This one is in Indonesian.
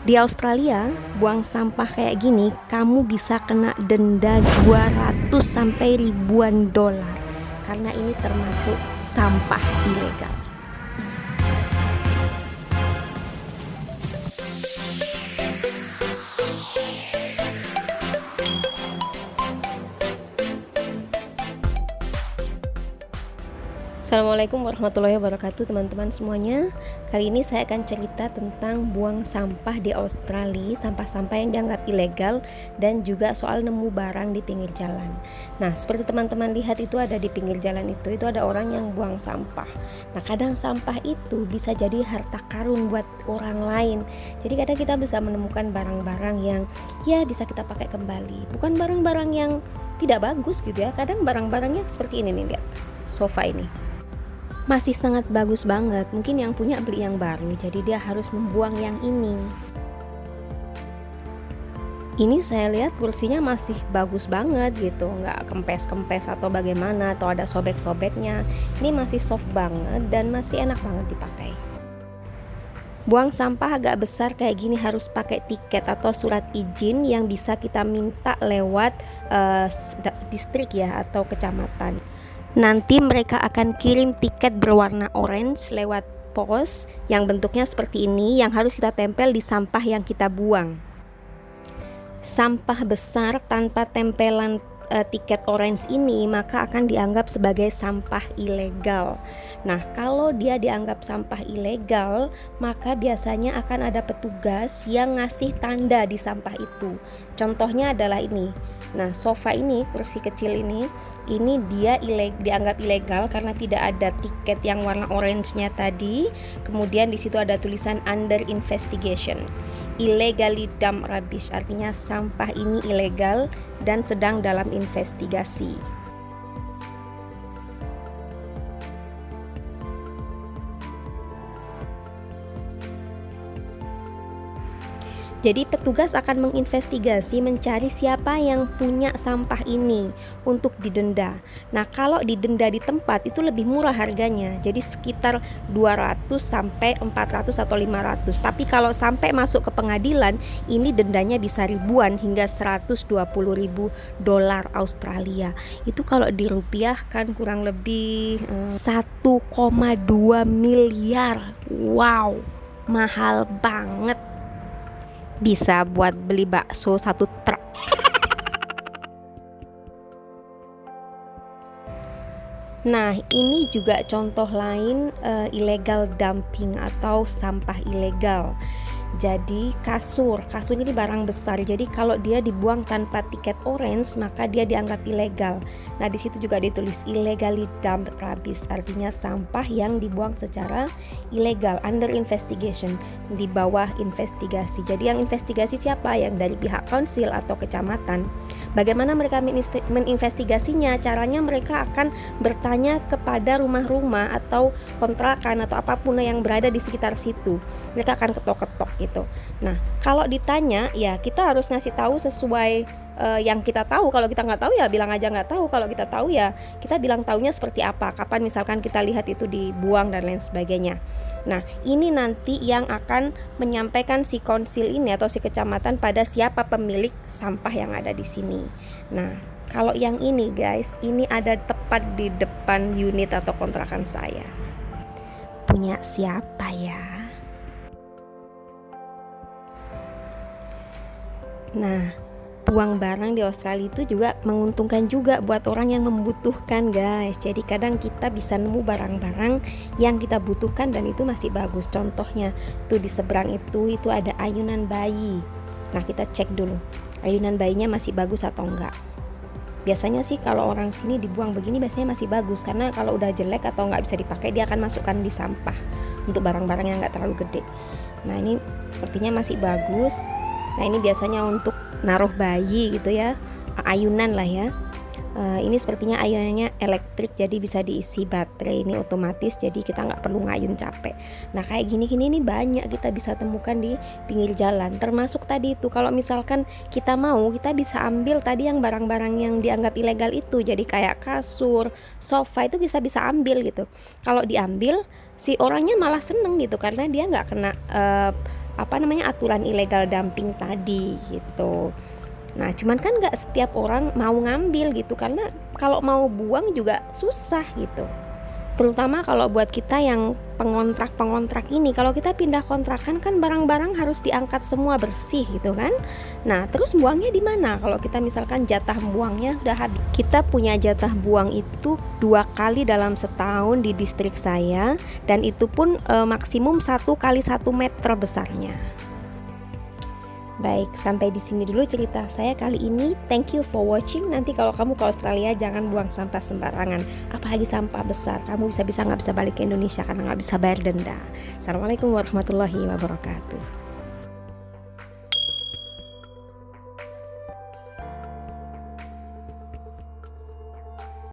Di Australia, buang sampah kayak gini, kamu bisa kena denda 200 sampai ribuan dolar karena ini termasuk sampah ilegal. Assalamualaikum warahmatullahi wabarakatuh teman-teman semuanya. Kali ini saya akan cerita tentang buang sampah di Australia, sampah-sampah yang dianggap ilegal, dan juga soal nemu barang di pinggir jalan. Nah, seperti teman-teman lihat itu ada di pinggir jalan itu ada orang yang buang sampah. Nah, kadang sampah itu bisa jadi harta karun buat orang lain. Jadi kadang kita bisa menemukan barang-barang yang ya bisa kita pakai kembali. Bukan barang-barang yang tidak bagus gitu ya. Kadang barang-barangnya seperti ini nih, lihat. Sofa ini masih sangat bagus banget, mungkin yang punya beli yang baru, jadi dia harus membuang yang ini. Ini saya lihat kursinya masih bagus banget gitu, nggak kempes-kempes atau bagaimana, atau ada sobek-sobeknya. Ini masih soft banget dan masih enak banget dipakai. Buang sampah agak besar kayak gini harus pakai tiket atau surat izin yang bisa kita minta lewat distrik ya atau kecamatan. Nanti mereka akan kirim tiket berwarna orange lewat pos yang bentuknya seperti ini yang harus kita tempel di sampah yang kita buang. Sampah besar tanpa tempelan tiket orange ini maka akan dianggap sebagai sampah ilegal. Nah, kalau dia dianggap sampah ilegal, maka biasanya akan ada petugas yang ngasih tanda di sampah itu. Contohnya adalah ini. Nah, sofa ini, kursi kecil ini dia dianggap ilegal karena tidak ada tiket yang warna orange-nya tadi. Kemudian di situ ada tulisan under investigation. Illegally dumped rubbish, artinya sampah ini ilegal dan sedang dalam investigasi. Jadi petugas akan menginvestigasi mencari siapa yang punya sampah ini untuk didenda. Nah, kalau didenda di tempat itu lebih murah harganya. Jadi sekitar 200 sampai 400 atau 500. Tapi kalau sampai masuk ke pengadilan, ini dendanya bisa ribuan hingga 120.000 dolar Australia. Itu kalau dirupiahkan kurang lebih 1,2 miliar. Wow, mahal banget. Bisa buat beli bakso 1 truk. Nah, ini juga contoh lain illegal dumping atau sampah ilegal. Jadi kasur ini barang besar. Jadi kalau dia dibuang tanpa tiket orange maka dia dianggap ilegal. Nah, di situ juga ditulis illegally dumped rubbish, artinya sampah yang dibuang secara ilegal, under investigation, di bawah investigasi. Jadi yang investigasi siapa? Yang dari pihak council atau kecamatan. Bagaimana mereka menginvestigasinya? Caranya mereka akan bertanya kepada rumah-rumah atau kontrakan atau apapun yang berada di sekitar situ. Mereka akan ketok-ketok gitu. Nah, kalau ditanya ya kita harus ngasih tahu sesuai yang kita tahu. Kalau kita nggak tahu ya bilang aja nggak tahu. Kalau kita tahu ya kita bilang taunya seperti apa, kapan misalkan kita lihat itu dibuang dan lain sebagainya. Nah, ini nanti yang akan menyampaikan si konsil ini atau si kecamatan pada siapa pemilik sampah yang ada di sini. Nah, kalau yang ini guys, ini ada tepat di depan unit atau kontrakan saya. Punya siapa ya? Nah, buang barang di Australia itu juga menguntungkan juga buat orang yang membutuhkan guys. Jadi kadang kita bisa nemu barang-barang yang kita butuhkan dan itu masih bagus. Contohnya tuh di seberang itu ada ayunan bayi. Nah, kita cek dulu ayunan bayinya masih bagus atau enggak. Biasanya sih kalau orang sini dibuang begini biasanya masih bagus, karena kalau udah jelek atau nggak bisa dipakai dia akan masukkan di sampah untuk barang-barang yang nggak terlalu gede. Nah, ini sepertinya masih bagus. Nah, ini biasanya untuk naruh bayi gitu ya, ayunan lah ya. Ini sepertinya ayunannya elektrik, jadi bisa diisi baterai, ini otomatis, jadi kita nggak perlu ngayun capek. Nah, kayak gini-gini ini banyak kita bisa temukan di pinggir jalan. Termasuk tadi itu kalau misalkan kita mau, kita bisa ambil tadi yang barang-barang yang dianggap ilegal itu. Jadi kayak kasur, sofa itu bisa ambil gitu. Kalau diambil si orangnya malah seneng gitu karena dia nggak kena aturan illegal dumping tadi gitu. Nah, cuman kan nggak setiap orang mau ngambil gitu, karena kalau mau buang juga susah gitu. Terutama kalau buat kita yang pengontrak ini, kalau kita pindah kontrakan kan barang-barang harus diangkat semua bersih gitu kan. Nah, terus buangnya di mana? Kalau kita misalkan jatah buangnya udah habis. Kita punya jatah buang itu 2 kali dalam setahun di distrik saya, dan itu pun maksimum 1 kali 1 meter besarnya. Baik, sampai di sini dulu cerita saya kali ini. Thank you for watching. Nanti kalau kamu ke Australia jangan buang sampah sembarangan, apalagi sampah besar. Kamu nggak bisa balik ke Indonesia karena nggak bisa bayar denda. Assalamualaikum warahmatullahi wabarakatuh.